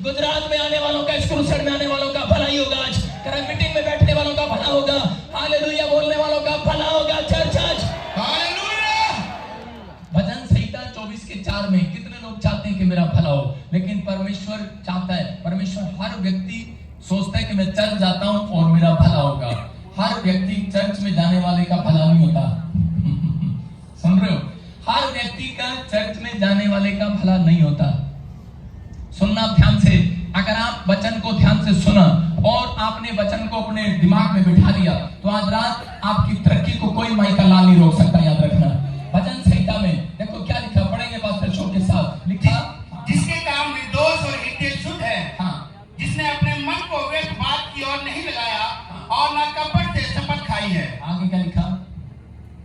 गुजरात में आने वालों का, क्रूसेड में आने वालों का भला ही होगा आज। मीटिंग में बैठने वालों का भला होगा, हालेलुया बोलने वालों का भला होगा। चर्च आज हालेलुया। भजन संहिता 24:4 में कितने लोग चाहते हैं कि मेरा भला हो, लेकिन परमेश्वर चाहता है, परमेश्वर हर व्यक्ति सोचता है कि मैं चर्च जाता हूं और मेरा भला होगा। हर व्यक्ति चर्च में जाने वाले का भला नहीं होता। सुन रहे हो? हर व्यक्ति का चर्च में जाने वाले का भला नहीं होता। सुनना ध्यान से, अगर आप वचन को ध्यान से सुना और आपने वचन को अपने दिमाग में बिठा लिया तो आज रात आपकी तरक्की को कोई माई का लाल नहीं रोक सकता। याद रखना। भजन संहिता में देखो क्या लिखा, पढ़ेंगे पास्टर शो के साथ। लिखा, जिसके काम निर्दोष और हृदय शुद्ध है, जिसने अपने मन को व्यर्थ बात की ओर नहीं लगाया और न कपट से शपथ खाई है। आगे क्या लिखा,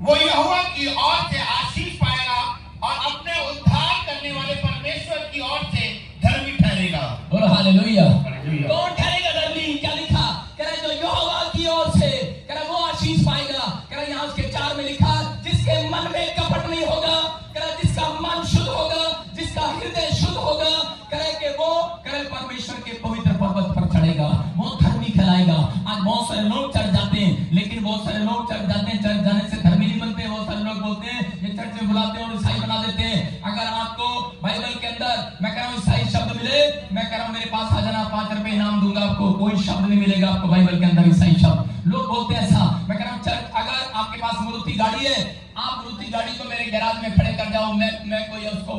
वो यहोवा की ओर से आशीष पाएगा और अपने उद्धार करने वाले परमेश्वर की ओर से धर्मी ठहरेगा। बोलो हालेलुया। कौन ठहरेगा धर्मी? क्या लिखा, कह रहा जो यहोवा की ओर से, कह रहा वो आशीष पाएगा। कह रहा यहाँ उसके 4 में लिखा, जिसके मन में कपट नहीं होगा, कह रहा जिसका मन शुद्ध होगा, जिसका हृदय शुद्ध होगा, कह रहा कि वो कह रहा परमेश्वर के पवित्र पर्वत पर चढ़ेगा, वो धर्मी कहलाएगा। आज बहुत सारे लोग चढ़ जाते हैं, लेकिन बहुत सारे लोग चढ़ जाते हैं, चढ़ जाने से धर्मी नहीं बनते। बहुत सारे लोग बोलते हैं ये चर्च में बुलाते हैं और ईसाई बना देते हैं। अगर आपको बाइबल के अंदर मैं कह रहा हूँ ईसाई शब्द मिले, मैं कह रहा हूँ मेरे पास आ जाना, 5 रुपए इनाम दूंगा आपको। कोई शब्द नहीं मिलेगा आपको बाइबल के अंदर ईसाई शब्द। लोग बोलते हैं ऐसा। मैं कह रहा हूँ चर्च, अगर आपके पास मारुति गाड़ी है, आप मारुति गाड़ी को मेरे गैराज में खड़े कर जाओ, मैं कोई उसको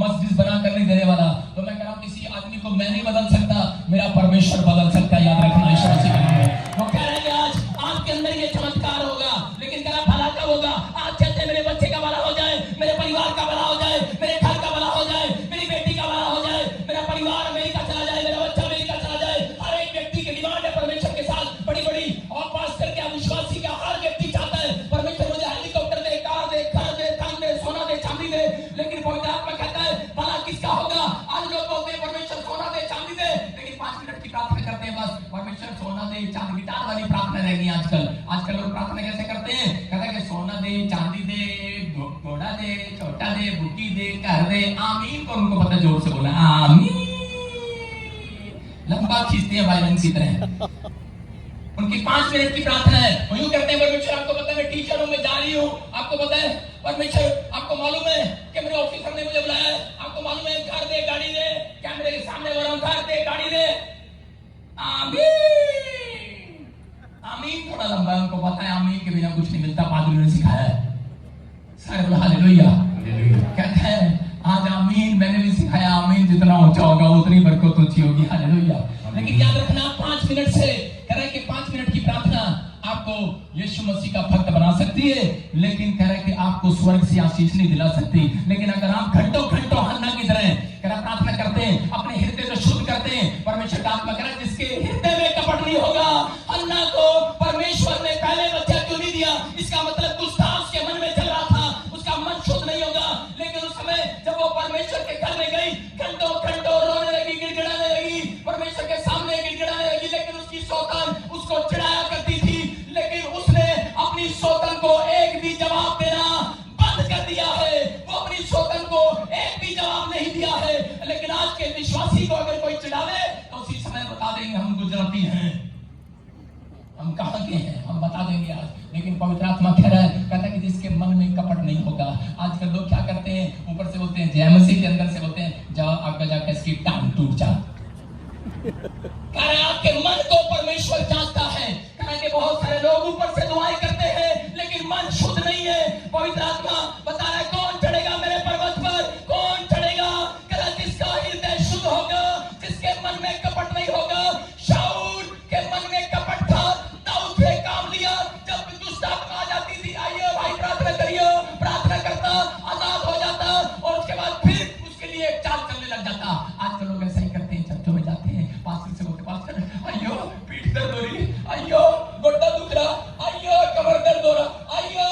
मस्जिद बना कर नहीं देने वाला। तो मैं कह रहा हूँ किसी आदमी को मैं नहीं बदल सकता, मेरा परमेश्वर बदल सकता है। याद रखना। यीशु मसीह के नाम में वो कह रहे हैं आज आपके अंदर ये चमत्कार होगा, लेकिन कह रहा भला कब होगा? आज कहते हैं मेरे बच्चे का भला हो जाए, मेरे परिवार का भला हो जाए, मेरे घर का भला हो जाए, मेरी बेटी का भला हो जाए, मेरा परिवार अमेरिका चला जाए, मेरा बच्चा अमेरिका चला जाए। हर एक व्यक्ति की डिमांड है परमेश्वर के साथ बड़ी बड़ी, और पास्टर क्या विश्वासी का हर व्यक्ति चाहता है परमेश्वर मुझे हेलीकॉप्टर दे, कार दे, घर दे, धन दे, सोना दे, चांदी दे। लेकिन पवित्र आत्मा कहता है भला किसका होगा? आज लोग बोलते हैं परमेश्वर सोना दे, चांदी दे, लेकिन 5 मिनट की प्रार्थना करते हैं बस। परमेश्वर सोना दे, चांदी, गिटार वाली प्रार्थना रह गई आजकल लोग प्रार्थना कैसे करते हैं? कहते हैं कि सोना दे, चांदी दे, घोड़ा दे, छोटा दे, बुटी दे, घर दे। आमीन को उनको पता, जोर से बोला आमीन। लंबा खींचते हैं वायलेंस की तरह। उनकी 5 मिनट की प्रार्थना है। वो यूं करते हैं परमेश्वर आपको पता है मैं टीचर हूं, मैं जा रही हूं, आपको पता है परमेश्वर, आपको मालूम है कि मेरे ऑफिसर ने मुझे बुलाया है, आपको मालूम है घर दे, गाड़ी दे, कैमरे के सामने बोल रहा हूं घर दे, गाड़ी दे। आमीन। आमीन थोड़ा लंबा है, उनको पता है आमीन के बिना कुछ नहीं मिलता। पादरियों ने सिखाया है। सारे बोला हालेलुया। कहता है आज आमीन मैंने भी सिखाया, आमीन जितना ऊंचा होगा उतनी बरकत ऊंची होगी। हालेलुया। लेकिन याद रखना 5 मिनट से कह रहा है कि 5 मिनट की प्रार्थना आपको यीशु मसीह का भक्त बना सकती है, लेकिन कह रहा है कि आपको स्वर्ग से आशीष नहीं दिला सकती। लेकिन अगर आप घंटों घंटों हन्ना की तरह कह रहा प्रार्थना करते हैं, अपने हृदय को शुद्ध करते हैं, परमेश्वर का आत्मा कह रहा है जिसके हृदय में कपट नहीं होगा। हन्ना को परमेश्वर ने पहले बच्चा क्यों नहीं दिया? इसका मतलब कुछ था उसके मन में चल रहा था, उसका मन शुद्ध नहीं होगा। लेकिन उस समय जब वो परमेश्वर के घर में गई, घंटों घंटों रोने लगी, गिड़गिड़ाने लगी, परमेश्वर के सामने गिड़गिड़ाने लगी, लेकिन उसकी सौतन उसको चिढ़ाया करती थी। लेकिन उसने अपनी सौतन को एक भी जवाब देना बंद कर दिया है। वो अपनी सौतन को एक भी जवाब नहीं दिया है। लेकिन आज के विश्वासी को अगर कोई चिढ़ावे तो उसी समय बता देंगे हम गुजराती हैं, हम कहां के हैं, हम बता देंगे आज। लेकिन पवित्र आत्मा कह रहा है, कहता है कि जिसके मन में कपट नहीं होगा। आजकल लोग क्या करते हैं, ऊपर से बोलते हैं जय मसीह, के अंदर से बोलते हैं जाओ आपका जाकर इसकी टांग टूट जा। कह रहे आपके मन को परमेश्वर जांचता है। कह रहे कि बहुत सारे लोग ऊपर से दुआएं करते हैं लेकिन मन शुद्ध नहीं है। पवित्र आत्मा बता रहा है कौन चढ़ेगा मेरे पर्वत पर, कौन चढ़ेगा? कह रहा जिसका हृदय शुद्ध होगा, जिसके मन में कपट नहीं होगा। शाऊल के मन में कपट था, दाऊद ने काम लिया। जब दुष्ट आत्मा आ जाती थी, आइए भाई प्रार्थना करिए, प्रार्थना करता, आजाद हो जाता और उसके बाद फिर उसके लिए एक चाल चलने लग जाता। आजकल लोग ऐसा ही करते हैं, चर्चों में जाते हैं, पास्टर से बोलते पास्टर अयो पीठ दर्द हो रही, अयो गोड्डा दुख रहा, अयो कमर दर्द हो रहा, अयो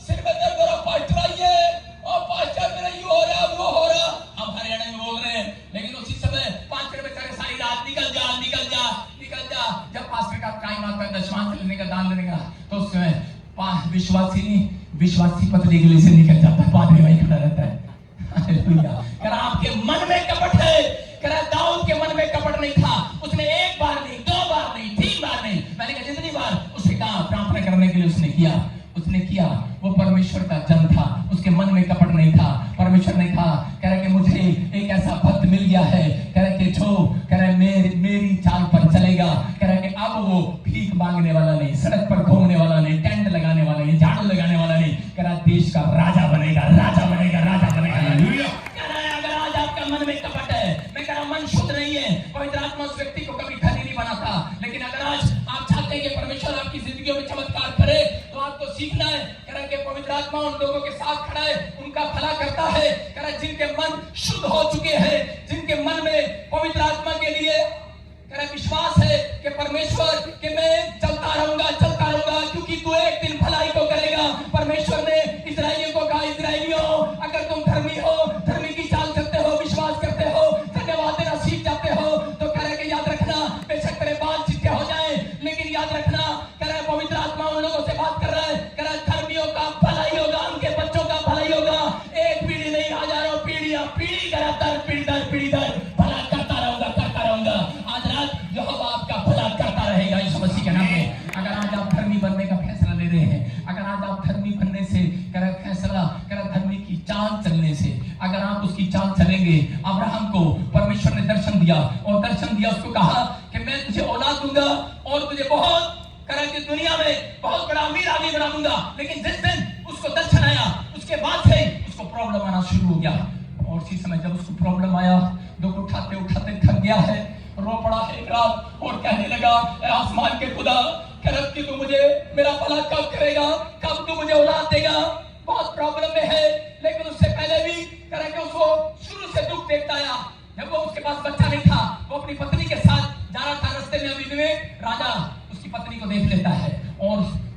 सिर में दर्द हो रहा, पास्टर आइए, और पास्टर मेरा यूं हो रहा, वो हो रहा। हम हरियाणा में बोल रहे हैं, लेकिन उसी समय 5 मिनट बेचारे सारी रात निकल जा निकल जा निकल जा। जब पास्टर का टाइम आता है दशमांश लेने का, दान लेने का, तो उस समय विश्वासी पतली गली से निकल जाता है, पादरी वहीं खड़ा रहता है। हालेलुया। कर आपके मन में कपट है, कर दाऊद के मन में कपट नहीं था। उसने एक बार नहीं, 2 बार नहीं, 3 बार नहीं, मैंने कहा जितनी बार उसने कहा प्रार्थना करने के लिए उसने किया। वो परमेश्वर का जन था, उसके मन में कपट नहीं था। परमेश्वर ने कहा, कह रहा कि मुझे एक ऐसा भक्त मिल गया है, कह रहा कि जो कह रहा मेरी चाल पर चलेगा। कह रहा कि अब वो भीख मांगने वाला नहीं, सड़क पर घूमने वाला नहीं, टेंट लगाने वाला नहीं, झाड़ू लगाने वाला नहीं, कह रहा देश का राजा बनेगा। हालेलुया। अगर आज आपका मन में कपट है, मैं कह रहा मन शुद्ध नहीं है, पवित्र आत्मा उस व्यक्ति को कभी धनी नहीं बनाता। लेकिन अगर आज आप चाहते हैं कि परमेश्वर आपकी जिंदगी में चमत्कार करे, तो आपको सीखना है। कह रहा कि पवित्र आत्मा उन लोगों के साथ खड़ा है, उनका भला करता है। कह रहा जिनके मन शुद्ध हो चुके हैं, जिनके मन में पवित्र आत्मा के लिए कह रहा विश्वास है कि परमेश्वर कि मैं चलता रहूंगा क्योंकि तू एक दिन भलाई को करेगा। परमेश्वर ने इस्राएलियों को कहा, इस्राएलियों अगर तुम धर्मी हो, धर्मी की चाल चलते हो, विश्वास करते हो, धन्यवाद देना सीख जाते हो, तो कह रहे कि याद रखना बेशक तेरे बाल चिट्टे हो जाए, लेकिन याद रखना कह रहे पवित्र आत्मा उन लोगों से बात कर रहा है। कह रहा धर्मियों का भलाई होगा, उनके बच्चों का भलाई होगा। एक पीढ़ी नहीं, हजारों पीढ़ियां, पीढ़ी दर पीढ़ी दर भला करता रहूंगा। आज रात यहोवा आपका भला करता रहेगा यीशु मसीह के नाम में। अगर आज आप धर्मी बनने का फैसला ले रहे हैं, अगर आज आप धर्मी बनने से कर फैसला कर धर्मी की चाल चलने से अगर आप उसकी चाल चलेंगे, अब्राहम को परमेश्वर ने दर्शन दिया और दर्शन दिया, उसको कहा कि मैं तुझे औलाद दूंगा और तुझे बहुत कर के दुनिया में बहुत बड़ा अमीर आदमी बना दूंगा। लेकिन जिस दिन उसको दर्शन आया, उसके बाद से उसको प्रॉब्लम आना शुरू हो गया। और इसी समय जब उसको प्रॉब्लम आया, दुख उठाते उठाते थक गया है, रो पड़ा है एक रात और कहने लगा, आसमान के खुदा करब कि तू मुझे मेरा भला कब करेगा, कब तू मुझे औलाद देगा। बहुत प्रॉब्लम में है, लेकिन उससे पहले भी करे कि उसको शुरू से दुख देखता आया। जब वो उसके पास बच्चा नहीं था, वो अपनी पत्नी के साथ जा रहा था, रास्ते में अभी राजा उसकी पत्नी को देख लेता है और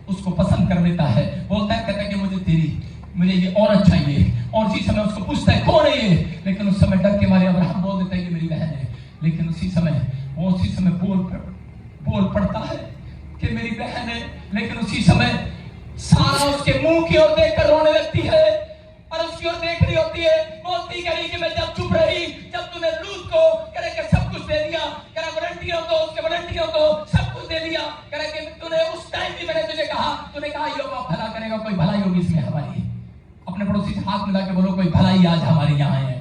उसको पसंद कर लेता है। बोलता है, कहता है कि मुझे ये औरत चाहिए। और उसी समय उसको पूछता है कौन है ये, लेकिन उस समय डर के मारे अब्राहम बोल देता है कि मेरी बहन है। लेकिन उसी समय बोल पड़ता है कि मेरी बहन है। लेकिन उसी समय सारा उसके मुंह की ओर देखकर रोने लगती है और उसकी ओर देख रही होती है, बोलती करी कि मैं जब चुप रही, जब तूने लूत को करे कि सब कुछ दे दिया, करे उसके वलंटियरों को सब कुछ दे दिया, करे कि तूने उस टाइम भी मैंने तुझे कहा, तूने कहा यहोवा भला करेगा, कोई भलाई होगी इसमें हमारी। अपने पड़ोसी से हाथ मिला के बोलो, कोई भलाई आज हमारे यहाँ है।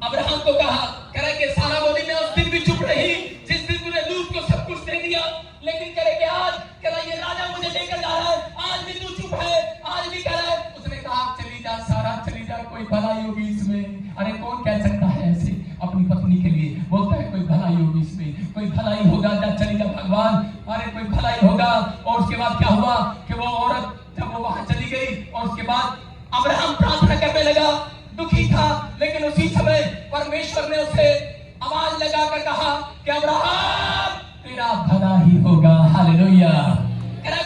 अब्राहम को कहा, करे कि सारा बोली मैं उस दिन भी चुप रही जिस दिन तूने लूत को सब कुछ दे दिया, लेकिन करे कि आज कह ये राजा मुझे लेकर जा रहा है, आज भी तू चुप है, आज भी कह रहा है। उसने कहा चली जा सारा, चली जा, कोई भलाई होगी इसमें। अरे कौन कह सकता है ऐसे अपनी पत्नी के लिए? बोलता है कोई भलाई होगी इसमें, कोई भलाई होगा, जा चली जा भगवान, अरे कोई भलाई होगा। और उसके बाद क्या हुआ कि वो औरत जब वो वहां चली गई और उसके बाद अब्राहम प्रार्थना करने लगा, दुखी था। लेकिन उसी समय परमेश्वर ने उसे आवाज लगाकर कहा कि अब्राहम तेरा भला ही होगा। हालेलुया।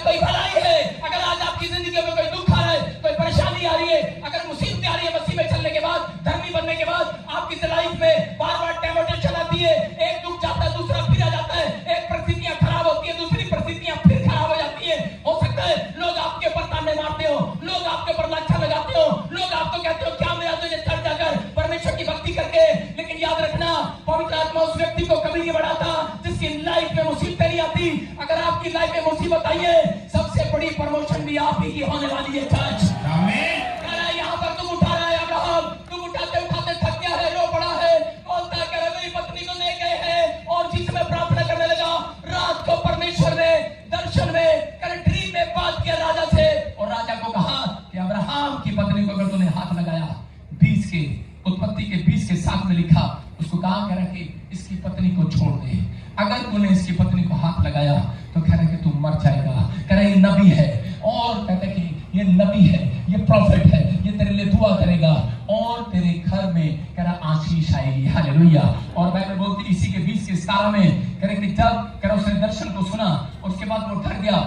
कोई भलाई है। अगर आज आपकी जिंदगी में कोई दुख आ रहा है, कोई परेशानी आ रही है, अगर मुसीबत आ रही है, मसीह में चलने के बाद, धर्मी बनने के बाद आपकी लाइफ में बार-बार टेम्पटेशन आती है, एक दुख जाता है दूसरा फिर आ जाता है, एक परिस्थितियां खराब होती है दूसरी परिस्थितियां फिर खराब हो जाती है। हो सकता है लोग आपके ऊपर ताने मारते हो, लोग आपके ऊपर लांछा लगाते हो, लोग आपको कहते हो क्या मिला तुझे चढ़ जाकर परमेश्वर की भक्ति करके। लेकिन याद रखना पवित्र आत्मा उस व्यक्ति को कभी नहीं बढ़ाता जिसकी लाइफ में मुसीबत नहीं आती। अगर आपकी लाइफ में मुसीबत आई है, सबसे बड़ी प्रमोशन भी आप ही की होने वाली है। चर्च आमीन। यहाँ पर तुम उठा रहा है अब्राहम, तुम उठाते उठाते थक गया है, रो पड़ा है, बोलता है कि मेरी पत्नी को ले गए हैं। और जिस समय प्रार्थना करने लगा, रात को परमेश्वर ने दर्शन में ड्रीम में बात किया राजा से, और राजा को कहा कि अब्राहम की पत्नी को अगर तूने हाथ लगाया, 20 के उत्पत्ति के 20 के 7 में लिखा, उसको कहा कह रहा कि इसकी पत्नी को छोड़ दे। अगर तूने इसकी पत्नी को हाथ लगाया तो कह रहे कि तू मर जाएगा। कह रहे ये नबी है, और कहते कि ये नबी है, ये प्रॉफिट है, ये तेरे लिए दुआ करेगा और तेरे घर में कह रहा आशीष आएगी। हालेलुया। और बाइबल बोलती इसी के 20 के 17 में कह रहे कि जब कह रहा उसने दर्शन को सुना, उसके बाद वो डर गया।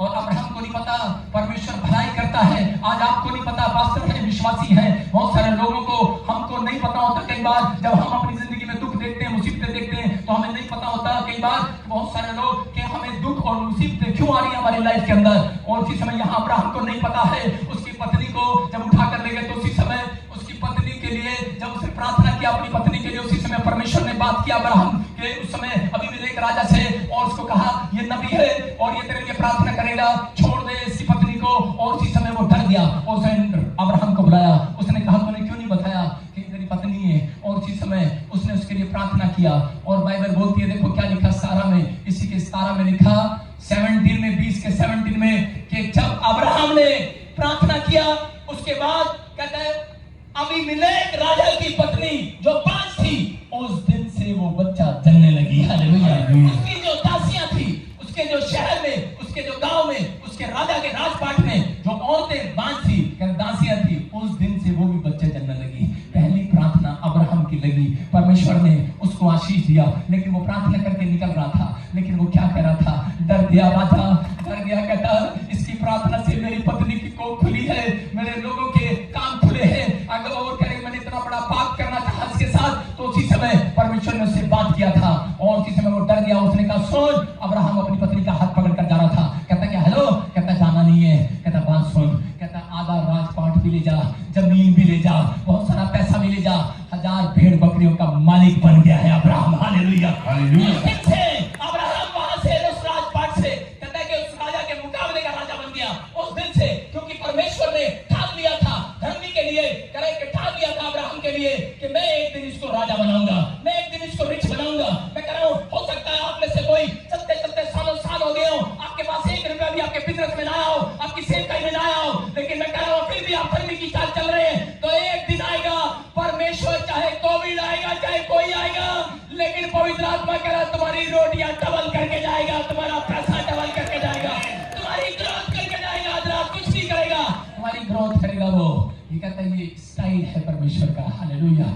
और अब्राहम को नहीं पता परमेश्वर भलाई करता है। आज आपको नहीं पता, वास्तव में विश्वासी हैं, बहुत सारे लोगों को हमको नहीं पता होता। कई बार जब हम अपनी जिंदगी में दुख देखते हैं, मुसीबतें देखते हैं, तो हमें नहीं पता होता कई बार बहुत सारे लोग कि हमें दुख और मुसीबतें क्यों आ रही है हमारी लाइफ के अंदर। और उसी समय यहाँ अब्राहम को नहीं पता है, उसकी पत्नी को जब उठा कर ले गए तो उसी समय उसकी पत्नी के लिए जब उसने प्रार्थना किया अपनी पत्नी के लिए, उसी समय परमेश्वर ने बात बात किया अब्राहम के उस समय अबीमेलेक राजा से और उसको कहा ये नबी है और ये तेरे लिए प्रार्थना करेगा, छोड़ दे इसकी पत्नी को। और उसी समय वो डर गया और उसने अब्राहम को बुलाया। उसने कहा तूने क्यों नहीं बताया कि तेरी पत्नी है? और उसी समय उसने उसके लिए प्रार्थना किया। और बाइबल बोलती है, देखो क्या लिखा सारा में, इसी के सारा में लिखा 17 में 20 के 17 में कि जब अब्राहम ने प्रार्थना किया उसके बाद कहता है अबीमेलेक राजा की पत्नी जो 5 थी उस दिन से वो बच्चा जन्मने लगी। हालेलुया। उसकी जो दासियां थी, उसके जो शहर में, उसके जो गांव में, उसके राजा के राजपाट में जो औरतें 5 थी, दासियां थी, उस दिन से वो भी बच्चे जन्मने लगी। पहली प्रार्थना अब्राहम की लगी, परमेश्वर ने उसको आशीष दिया। लेकिन वो प्रार्थना करके निकल रहा था, लेकिन वो क्या कह रहा था? डर गया राजा, डर गया। कहता इसकी प्रार्थना से मेरी पत्नी की कोख खुली है, मेरे लोगों के काम खुले हैं। अगर और कहे मैंने इतना बड़ा पाप करना था इसके साथ, तो उसी समय परमेश्वर ने उससे बात किया था और उसी समय वो डर गया। उसने कहा सुन, अब्राहम अपनी पत्नी का हाथ पकड़ कर जा रहा था। कहता क्या हेलो? कहता जाना नहीं है। कहता बात सुन, कहता आधा राजपाट भी ले जा, जमीन भी ले जा, बहुत सारा पैसा भी ले जा, 1000 भेड़ बकरियों का मालिक बन गया है अब्राहम। हालेलुया। अब्राहम वहां से उस राजपाट से कहता है कि उस राजा के मुकाबले का राजा बन गया उस दिन से, क्योंकि परमेश्वर ने ठान लिया था धर्मी के लिए, ठान लिया था अब्राहम के लिए कि मैं एक दिन इसको राजा बनाऊंगा, मैं एक दिन इसको रिच बनाऊंगा। मैं कह रहा हूं हो सकता है आप में से कोई चलते चलते साल हो गए हो, आपके पास 1 रुपया भी आपके बिजनेस में ना आया हो, आपकी सेव कहीं में ना आया हो, लेकिन मैं कह रहा हूं फिर भी आप धर्मी की चाल चल रहे हैं, तो एक दिन आएगा परमेश्वर, चाहे कोविड आएगा चाहे कोई आएगा, लेकिन पवित्र आत्मा कह रहा तुम्हारी रोटियां डबल करके जाएगा, तुम्हारा पैसा डबल करके जाएगा, तुम्हारी ग्रोथ करके जाएगा। आज कुछ भी करेगा, तुम्हारी ग्रोथ करेगा वो। ये कहता है ये स्टाइल है परमेश्वर का। हालेलुया।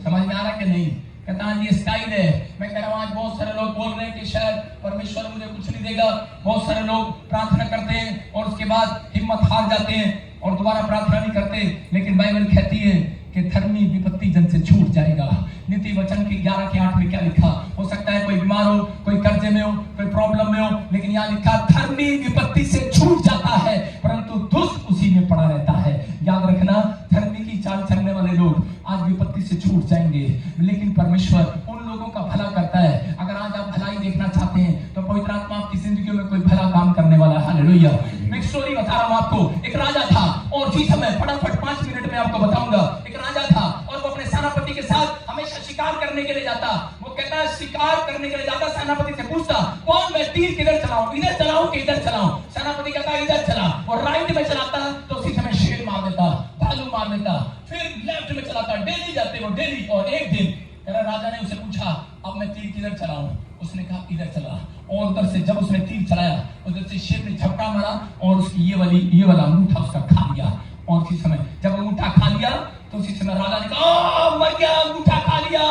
समझ में आ रहा कि नहीं? कहता है ये स्टाइल है। मैं कह रहा हूं आज बहुत सारे लोग बोल रहे हैं कि शायद परमेश्वर मुझे कुछ नहीं देगा। बहुत सारे लोग प्रार्थना करते हैं और उसके बाद हिम्मत हार जाते हैं और दोबारा प्रार्थना नहीं करते। लेकिन बाइबल कहती है कि धर्मी विपत्ति जन से छूट जाएगा। नीति वचन की 11 के 8 में क्या लिखा? हो सकता है कोई बीमार हो, कोई कर्जे में हो, कोई प्रॉब्लम में हो, लेकिन यहाँ लिखा धर्मी विपत्ति से छूट जाता है परंतु दुष्ट उसी में पड़ा रहता है। याद रखना, धर्मी की चाल चलने वाले लोग आज विपत्ति से छूट जाएंगे, लेकिन परमेश्वर उन लोगों का भला करता है। अगर आज आप भलाई देखना चाहते हैं तो पवित्र आत्मा आपकी जिंदगी में कोई भला काम करने वाला है। हालेलुया। मैं एक स्टोरी बता रहा हूं आपको। एक राजा था और उसी समय फटाफट 5 मिनट में आपको बताऊंगा। एक राजा था और वो अपने सेनापति के साथ हमेशा शिकार करने के लिए जाता। वो कहता शिकार करने के लिए जाता, सेनापति से पूछता कौन मैं तीर किधर चलाऊं, इधर चलाऊं कि इधर चलाऊं? सेनापति कहता इधर चला। और राइट में चलाता तो उसी समय शेर मार देता, भालू मार देता। फिर लेफ्ट में चलाता, डेली जाते वो, डेली। और एक दिन राजा ने उसे पूछा अब मैं तीर किधर चलाऊं? उसने कहा इधर चला। और उधर से जब उसने तीर चलाया उधर से शेर ने झपटा मारा और उसकी ये वाला अंगूठा उसका खा लिया। और उसी समय जब अंगूठा खा लिया तो उसी समय राजा ने कहा मर गया, अंगूठा खा लिया।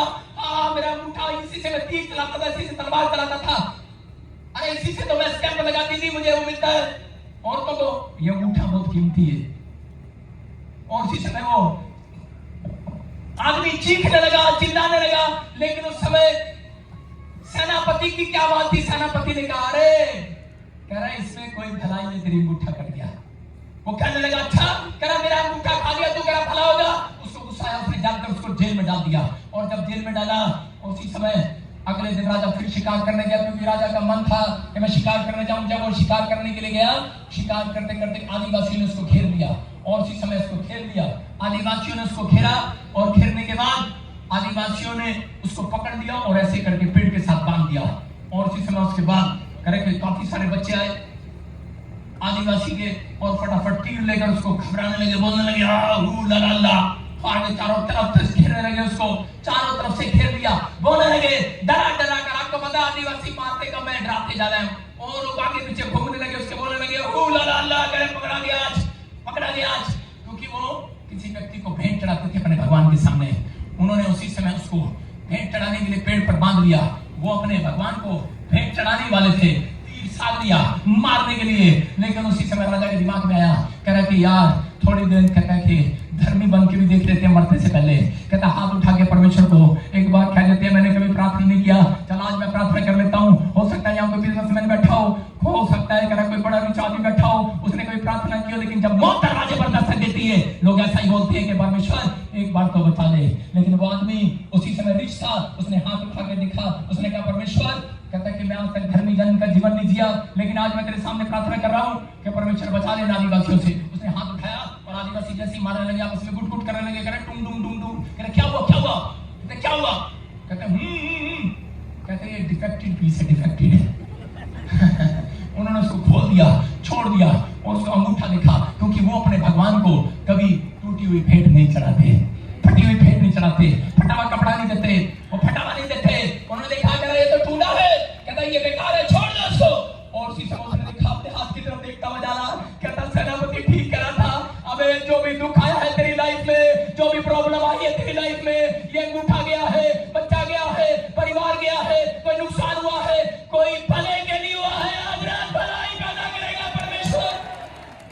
मेरा अंगूठा, इसी से मैं तीर चलाता था, इसी से तलवार चलाता था, अरे इसी से तो मैं स्टैंप लगाती थी, मुझे वो मिलता है। और तो ये अंगूठा बहुत कीमती है। और उसी समय वो आदमी चीखने लगा, चिल्लाने लगा। लेकिन उस समय सेनापति की क्या बात थी? सेनापति ने कहा अरे कह रहा इसमें कोई भलाई नहीं, तेरी अंगूठा कट गया। वो कहने लगा अच्छा, कह रहा मेरा अंगूठा खा लिया तू, कह रहा भला होगा। उसको गुस्सा आया, उसने जाकर उसको जेल में डाल दिया। और जब जेल में डाला उसी समय अगले दिन राजा फिर शिकार करने गया, क्योंकि राजा का मन था कि मैं शिकार करने जाऊं। जब वो शिकार करने के लिए गया, शिकार करते करते आदिवासियों ने उसको घेर लिया और उसी समय उसको घेर लिया। आदिवासियों ने उसको घेरा और घेरने के बाद आदिवासियों ने उसको पकड़ लिया और ऐसे करके पेड़ के साथ बांध दिया। और उसी समय उसके बाद करे काफी सारे बच्चे आए आदिवासी के और फटाफट तीर लेकर उसको घबराने लगे, बोलने लगे आगे चारों तरफ से घेरने लगे, उसको चारों तरफ से घेर लिया, बोलने लगे डरा डरा कर। आपको पता आदिवासी मारते का मैं डराते ज्यादा है। और लोग आगे पीछे घूमने लगे, उसके बोलने लगे पकड़ा गया आज। क्योंकि वो किसी व्यक्ति को भेंट चढ़ाते थे अपने भगवान के सामने। उन्होंने उसी समय उसको भेंट चढ़ाने के लिए पेड़ पर बांध लिया। वो अपने भगवान को भेंट चढ़ाने वाले थे, तीर साध लिया मारने के लिए। लेकिन उसी समय राजा के दिमाग में आया, कह रहा कि यार थोड़ी देर, कहता है कि धर्मी बन के भी देख लेते हैं मरने से पहले। कहता हाथ उठा के परमेश्वर को एक बार कह लेते हैं मैंने कभी प्रार्थना नहीं किया, चल आज मैं प्रार्थना कर लेता हूँ। हो सकता है यहाँ कोई बिजनेसमैन बैठा हो सकता है कोई बड़ा रिच आदमी बैठा हो, उसने कभी प्रार्थना की हो, लेकिन जब मौत दरवाजे पर दस्तक देती है लोग ऐसा ही बोलते हैं कि परमेश्वर एक बार तो बचा ले। लेकिन वो आदमी उसी समय रिच था, उसने हाथ उठा के देखा, उसने कहा परमेश्वर, कहता कि मैं आज तक धर्मी जन का जीवन नहीं जिया, लेकिन आज मैं तेरे सामने प्रार्थना कर रहा हूँ कि परमेश्वर बचा लेना आदिवासियों से। उसने हाथ उठाया और आदिवासी जैसे ही मारने लगे, आपस में गुट गुट करने लगे, कह रहे टूम टूम टूम टूम। कहते क्या हुआ क्या हुआ? कहते क्या हुआ? कहते कहते ये डिफेक्टेड पीस है, डिफेक्टेड है। उन्होंने उसको खोल दिया, छोड़ दिया और उसका अंगूठा दिखा, क्योंकि वो अपने भगवान को कभी टूटी हुई भेंट नहीं चढ़ाते, फटी हुई भेंट नहीं चढ़ाते, फटा हुआ कपड़ा नहीं देते, वो फटा हुआ नहीं देते। उन्होंने देखा कह रहा ये तो टूटा है, कहता ये बेकार है, छोड़ दो उसको। और उसी समय उसने देखा, अपने हाथ की तरफ देखता हुआ जाला, कहता सेनापति ठीक करा था, अबे जो भी दुख आया है तेरी लाइफ में, जो भी प्रॉब्लम आई है तेरी लाइफ में, ये अंगूठा गया है, बच्चा गया है, परिवार गया है, कोई नुकसान हुआ है, कोई भले के लिए हुआ है, आज रात भलाई पैदा करेगा परमेश्वर,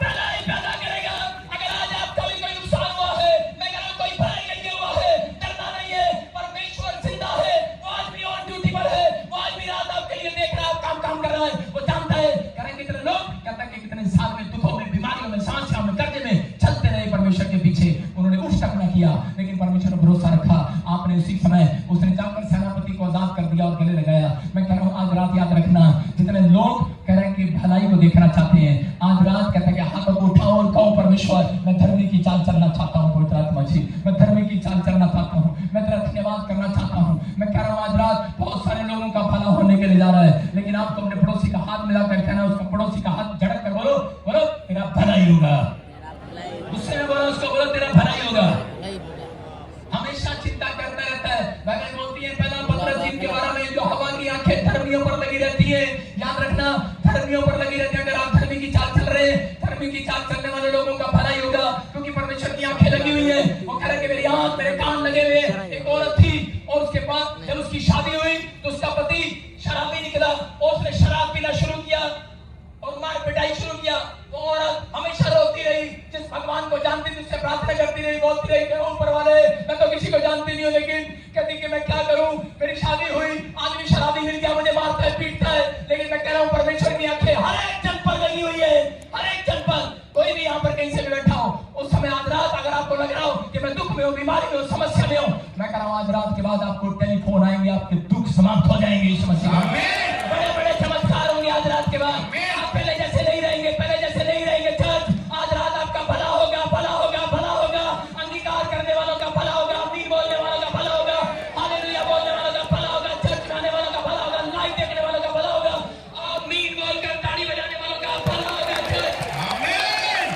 भलाई पैदा करेगा। अगर आज आपका भी कोई नुकसान हुआ है, मैं कह रहा हूं कोई भलाई के लिए हुआ है, डरना नहीं है, परमेश्वर जिंदा है, वो आज भी ऑन ड्यूटी पर है, वो आज भी रात आपके लिए देख रहा है, काम कर रहा है, वो जानता है। करेंगे कितने लोग, कहता है कि कितने साल में दुखों में, बीमारियों में, समस्याओं में, कर्जे में चलते रहे परमेश्वर के पीछे, उन्होंने उठ तक न किया, लेकिन परमेश्वर ने भरोसा रखा। आपने उसी समय उसने जाकर सेनापति को आजाद कर दिया और गले लगाया। मैं कह रहा हूं आज रात याद रखना, जितने लोग कह रहे हैं कि भलाई को देखना चाहते हैं, आज रात कहते हैं कि हाथों को उठाओ और कहो परमेश्वर मैं धर्मी की चाल चलना चाहता हूं, पवित्र आत्मा जी मैं धर्मी की चाल चलना चाहता हूं, मैं तेरा धन्यवाद करना चाहता हूं। मैं कह रहा हूं आज रात बहुत सारे लोगों का भला होने के लिए जा रहा है, लेकिन आपको अपने पड़ोसी का हाथ मिलाकर कहना, उसका पड़ोसी का हाथ झड़क कर बोलो, बोलो तेरा भलाई होगा, गुस्से में बोलो उसको, बोलो तेरा भलाई होगा। हमेशा चिंता करता रहता है। बाइबल बोलती है पहला पत्रस 3 के 12 में, जो हवा की आंखें धर्मियों पर लगी रहती है, याद रखना धर्मियों पर लगी रहती है। अगर आप धर्मी की चाल चल रहे हैं, धर्मी की चाल चलने वाले लोगों का भलाई होगा, क्योंकि परमेश्वर की आंखें लगी हुई है। वो कह रहे कि मेरी आंख मेरे कान लगे हुए। एक औरत थी और उसके बाद जब उसकी शादी हुई तो उसका पति शराबी निकला और उसने शराब पीना शुरू किया और मार पिटाई शुरू किया। वो औरत हमेशा रोती रही, जिस भगवान को जानती थी उससे प्रार्थना करती रही, बोलती रही कि ऊपर वाले मैं तो किसी को जानती नहीं हूँ, लेकिन कहती कि मैं क्या करूं, मेरी शादी हुई, आदमी शराबी मिल गया, मुझे मारता है पीटता है, लेकिन मैं कह रहा हूं परमेश्वर की आंखें हर एक जन पर लगी हुई है, हर एक जन पर। कोई भी यहाँ पर कहीं से भी बैठा हो, उस समय आज रात अगर आपको लग रहा हो कि मैं दुख में हूँ, बीमारी में हूँ, समस्या में हूँ, मैं कह रहा हूँ आज रात के बाद आपको टेलीफोन आएंगे, आपके दुख समाप्त हो जाएंगे। इस समस्या बड़े बड़े चमत्कार होंगे आज रात के बाद। आप पहले जैसे नहीं रहेंगे, पहले जैसे नहीं रहेंगे। चर्च आज रात आपका भला होगा, भला होगा, भला होगा। अंगीकार करने वालों का भला होगा, आमीन बोलने वालों का भला होगा, हालेलुया बोलने वालों का भला होगा, चर्च में आने वालों का भला होगा, लाइव देखने वालों का भला होगा, आमीन बोलकर ताली बजाने वालों का भला होगा। आमीन।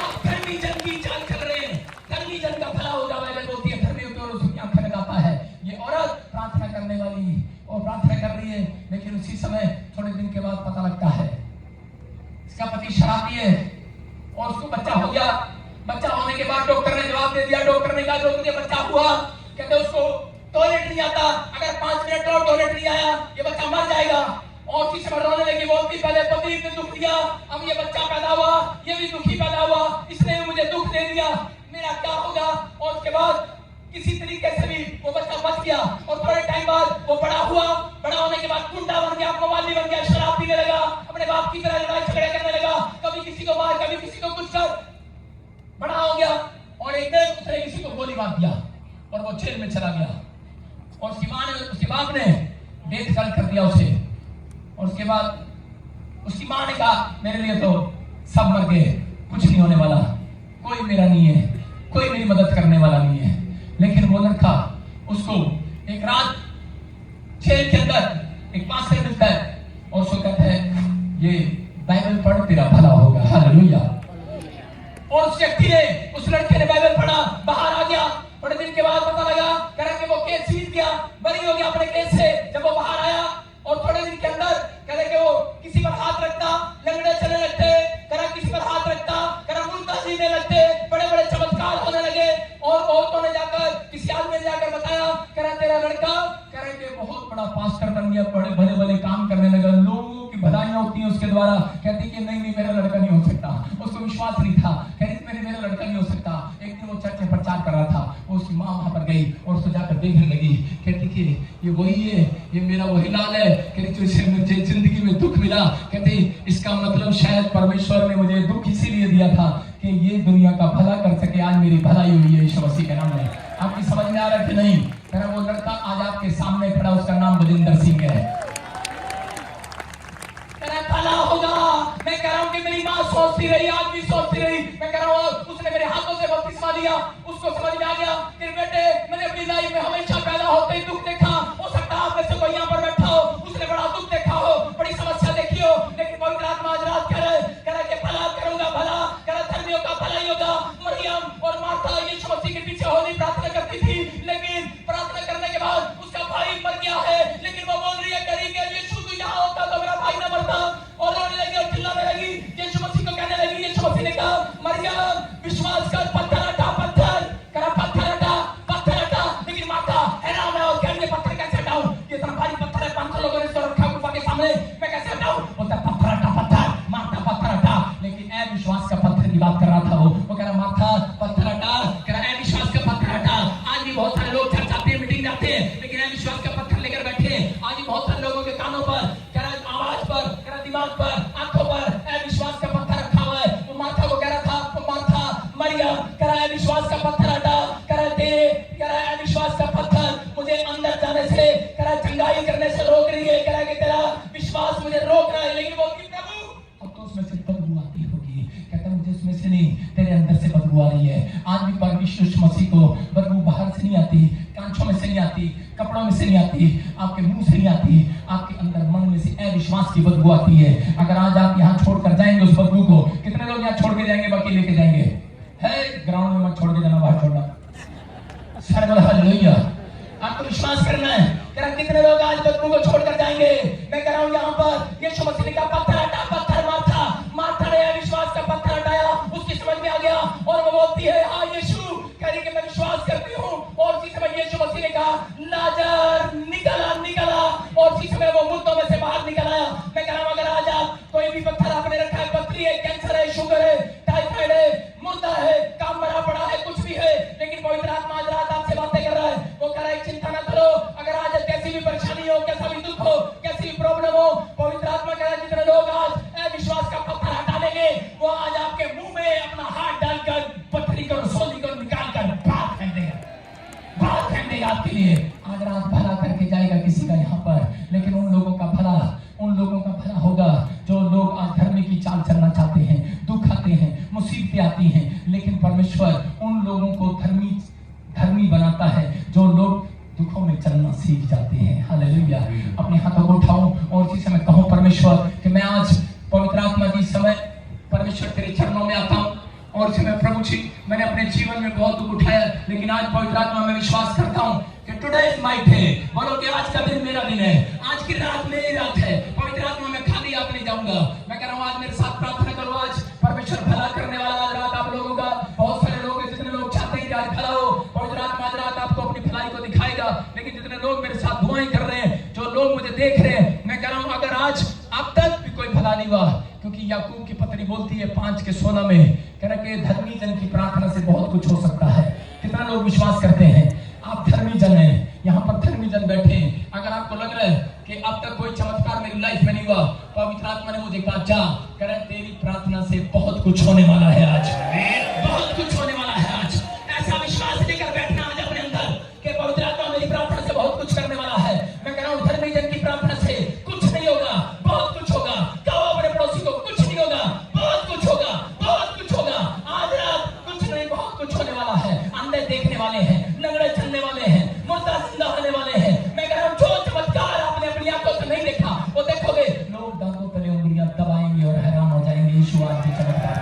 आप धर्मी जन की चाल चल रहे हैं, धर्मी जन का भला होगा। बाइबल बोलती है धर्मी होकर उसकी आंखें लगाता है। ये औरत प्रार्थना करने वाली और प्रार्थना कर रही है, लेकिन उसी समय थोड़े दिन के बाद पता लगता है इसका पति शराबी है और उसको बच्चा हो गया। बच्चा होने के बाद डॉक्टर ने जवाब दे दिया, डॉक्टर ने कहा जो तुझे बच्चा हुआ, कहते उसको टॉयलेट नहीं आता, अगर 5 मिनट और टॉयलेट नहीं आया ये बच्चा मर जाएगा। और उसी समय रोने लगी, बोलती पहले पति ने दुख दिया, अब ये बच्चा पैदा हुआ, ये भी दुखी पैदा हुआ, इसने मुझे दुख दे दिया, मेरा क्या होगा। और उसके बाद किसी तरीके से भी वो बच्चा बच गया और थोड़े टाइम बाद वो बड़ा हुआ। बड़ा होने के बाद गुंडा बन गया, मवाली बन गया, शराब पीने लगा, अपने बाप की तरह लड़ाई झगड़े करने लगा, कभी किसी को मार, कभी किसी को कुछ कर, बड़ा हो गया। और एक दिन उसने किसी को गोली मार दिया और वो जेल में चला गया। और उसकी मां ने, उसके बाप ने डेथ कॉल कर दिया उसे। और उसके बाद उसकी मां ने कहा मेरे लिए तो सब मर गए, कुछ नहीं होने वाला, कोई मेरा नहीं है, कोई मेरी मदद करने वाला नहीं है। लेकिन वो लड़का उसको एक रात जेल के अंदर एक पास्टर मिलता है और उसको कहता है ये बाइबल पढ़ तेरा भला होगा, हालेलुया। और उस व्यक्ति ने, उस लड़के ने बाइबल पढ़ा, बाहर आ गया। थोड़े दिन के बाद पता लगा कि वो केस जीत गया, बरी हो गया अपने केस से। जब वो बाहर आया और थोड़े दिन के अंदर कह रहे कि वो किसी पर हाथ रखता, लंगड़े चलने लगते, कह किसी पर हाथ रखता, कह मुर्दा जीने लगते, बड़े बड़े चमत्कार होने लगे। और औरतों ने जाकर, किसी आदमी ने जाकर बताया, कह रहा तेरा लड़का कह रहे कि बहुत बड़ा पास्टर बन गया, बड़े भले भले काम करने लगा, लोगों की भलाइयां होती हैं उसके द्वारा। कहती कि नहीं मेरा लड़का नहीं हो सकता, उसको विश्वास नहीं था, कहती मेरा लड़का नहीं हो सकता। एक दिन वो चर्च में प्रचार कर रहा था, उसकी माँ वहां पर गई और उसको जाकर देखने लगी, कहती कि ये वही है, ये मेरा वही लाल है, कहती जो इसे मुझे जिंदगी में दुख मिला, कहती इसका मतलब शायद परमेश्वर ने मुझे दुख इसीलिए दिया था कि ये दुनिया का भला कर सके। आज मेरी भलाई हुई है यीशु मसीह के नाम में। आपकी समझ में आ रहा है कि नहीं? कह रहा वो लड़का आज आपके सामने खड़ा, उसका नाम बलिंदर सिंह है। कह रहा भला होगा। मैं कह रहा हूँ कि मेरी माँ सोचती रही, आज भी सोचती रही। मैं कह रहा हूँ उसने मेरे हाथों से बपतिस्मा लिया, उसको समझ में आ गया कि बेटे मैंने अपनी लाइफ में हमेशा पैदा होते ही दुख देखा। हो सकता है आप में से कोई यहाँ पर बैठा हो, उसने बड़ा दुख देखा हो, बड़ी समस्या देखी हो, लेकिन पवित्र आत्मा आज रात कह रहा है कि भला करूंगा, भला कह रहा धर्मियों का भला ही होगा। मरियम और मार्था यीशु मसीह के पीछे होली प्रार्थना करती थी, लेकिन प्रार्थना करने के बाद उसका भाई मर गया है, लेकिन वो बोल रही है करी कि यीशु तू यहाँ होता तो मेरा भाई ना मरता, और रोने लगी और चिल्लाने लगी। यीशु मसीह को कहने लगी, यीशु मसीह ने कहा मरियम विश्वास कर, पत्थर हटा, पत्थर करा, पत्थर हटा, पत्थर हटा। लेकिन माता हैरान है और कहने पत्थर कैसे हटाऊं, ये इतना भारी पत्थर है, 500 लोगों ने इसको रखा गुफा के सामने, मैं कैसे हटाऊं? बोलता पत्थर हटा, पत्थर, माता पत्थर हटा। लेकिन ए विश्वास का पत्थर की बात कर रहा था वो कह रहा माता पत्थर हटा, कह रहा ए विश्वास का पत्थर हटा। आज भी बहुत सारे लोग चर्च आते हैं, मीटिंग जाते हैं, लेकिन ए विश्वास का पत्थर लेकर बैठे हैं। आज भी बहुत सारे लोगों के कानों पर, कह रहा आवाज पर, कह रहा दिमाग पर, आंखों पर ए विश्वास का पत्थर रखा हुआ है। वो माता को कह रहा था, माता मरियम कह रहा है विश्वास का पत्थर हटा, कह रहा तेरे, कह रहा है विश्वास का पत्थर मुझे अंदर जाने से, कह रहा चंगाई करने से रोक रही है, कह रहा है कि तेरा विश्वास मुझे रोक रहा है। लेकिन वो कि प्रभु अब तो उसमें से बदबू आती होगी, कहता मुझे उसमें से नहीं, तेरे अंदर से बदबू आ रही है। आज भी परमेश्वर यीशु मसीह को बदबू बाहर से नहीं आती, कांचों में से नहीं आती, कपड़ों में से नहीं आती, आपके मुंह से नहीं आती, आपके अंदर मन में से अविश्वास की बदबू आती है। अगर आज आप यहाँ छोड़कर जाएंगे उस बदबू को, कितने लोग यहाँ छोड़ के जाएंगे, बाकी लेके जाएंगे? है ग्राउंड में मत छोड़ के जाना, बाहर छोड़ना। सर्वल हालेलुया। आपको विश्वास करना है। कह रहा कितने लोग आज बदबू को छोड़कर जाएंगे? मैं कह रहा हूँ यहाँ पर यीशु मसीह ने कहा पत्थर हटा, पत्थर। मार्था ने विश्वास का पत्थर हटाया, उसकी समझ में आ गया और वो बोलती है हाँ यीशु, कह रही कि मैं विश्वास करती हूँ। और उसी समय यीशु मसीह ने कहा लाजर निकला और उसी समय वो मुर्दों में से बाहर निकल आया। मैं कह रहा हूँ अगर आज आप कोई भी पत्थर आपने रखा है, पथरी है, कैंसर है, शुगर है, टाइफाइड है, मुर्दा है, काम मरा पड़ा है, कुछ भी है, लेकिन पवित्र आत्मा आज रात आपसे बातें कर रहा है। वो कह रहा है चिंता ना करो। अगर आज कैसी भी परेशानी हो, कैसा भी दुख हो, कैसी भी प्रॉब्लम हो, पवित्र आत्मा कह रहा है जितने लोग आज विश्वास का पत्थर हटा लेंगे, वो आज आपके मुंह में अपना हाथ डालकर पथरी को, रसोली को निकाल कर बाहर फेंक देगा आपके लिए। आज रात भला करके जाएगा किसी का यहाँ पर, लेकिन उन लोगों का भला होगा जो लोग आज धर्म की चाल चलना चाहते हैं। दुख आते हैं, मुसीबतें आती हैं, लेकिन परमेश्वर उन लोगों को धर्मी बनाता है जो लोग दुखों में चलना सीख जाते हैं। हालेलुया। अपने हाथों को उठाओ और इसी समय कहो परमेश्वर कि मैं आज पवित्र आत्मा जी समय परमेश्वर तेरे चरणों में आता हूँ और इसी में प्रभु जी मैंने अपने जीवन में बहुत दुख उठाया, लेकिन आज पवित्र आत्मा में विश्वास करता हूँ कि टुडे इज माय डे। बोलो कि आज का दिन मेरा दिन है, आज की रात मेरी रात है। पवित्र आत्मा में खाली आप नहीं जाऊंगा। मैं कह रहा हूँ आज मेरे साथ प्रार्थना करो। आज परमेश्वर भला करने वाला आज रात आप लोगों का, बहुत सारे लोग हैं जितने लोग चाहते हैं कि आज भला हो, पवित्र आत्मा आज रात आपको अपनी भलाई को दिखाएगा। लेकिन जितने लोग मेरे साथ दुआएं कर रहे हैं, जो लोग मुझे देख रहे हैं, मैं कह रहा हूँ अगर आज अब तक भी कोई भला नहीं हुआ, क्योंकि याकूब की पत्री बोलती है 5:16 में, कह रहा कि धर्मी जन की प्रार्थना से बहुत कुछ हो सकता है। कितना लोग विश्वास करते हैं? आप धर्मी जन हैं, यहाँ पर धर्मी जन बैठे हैं। अगर आपको लग रहा है कि अब तक कोई चमत्कार मेरी लाइफ में नहीं हुआ, पवित्र आत्मा ने मुझे कहा जा, कह रहा तेरी प्रार्थना से बहुत कुछ होने वाला है आज, बहुत कुछ होने वाला है आज। ऐसा विश्वास लेकर बैठना आज अपने अंदर कि पवित्र आत्मा मेरी प्रार्थना से बहुत कुछ करने वाला है। मैं कह रहा हूँ धर्मी जन की प्रार्थना से कुछ नहीं होगा, बहुत कुछ होगा। कहो अपने पड़ोसी को कुछ नहीं होगा, बहुत कुछ होगा, बहुत कुछ होगा। आज रात कुछ नहीं, बहुत कुछ होने वाला है। अंधे देखने वाले हैं, लंगड़े चलने वाले हैं, मुर्दा जिंदा होने वाले हैं। मैं कह रहा हूँ जो चमत्कार आपने अपनी आंखों से नहीं देखा वो देखोगे। लोग दांतों तले उंगलियां दबाएंगे और हैरान हो जाएंगे। यीशु आज भी चमत्कार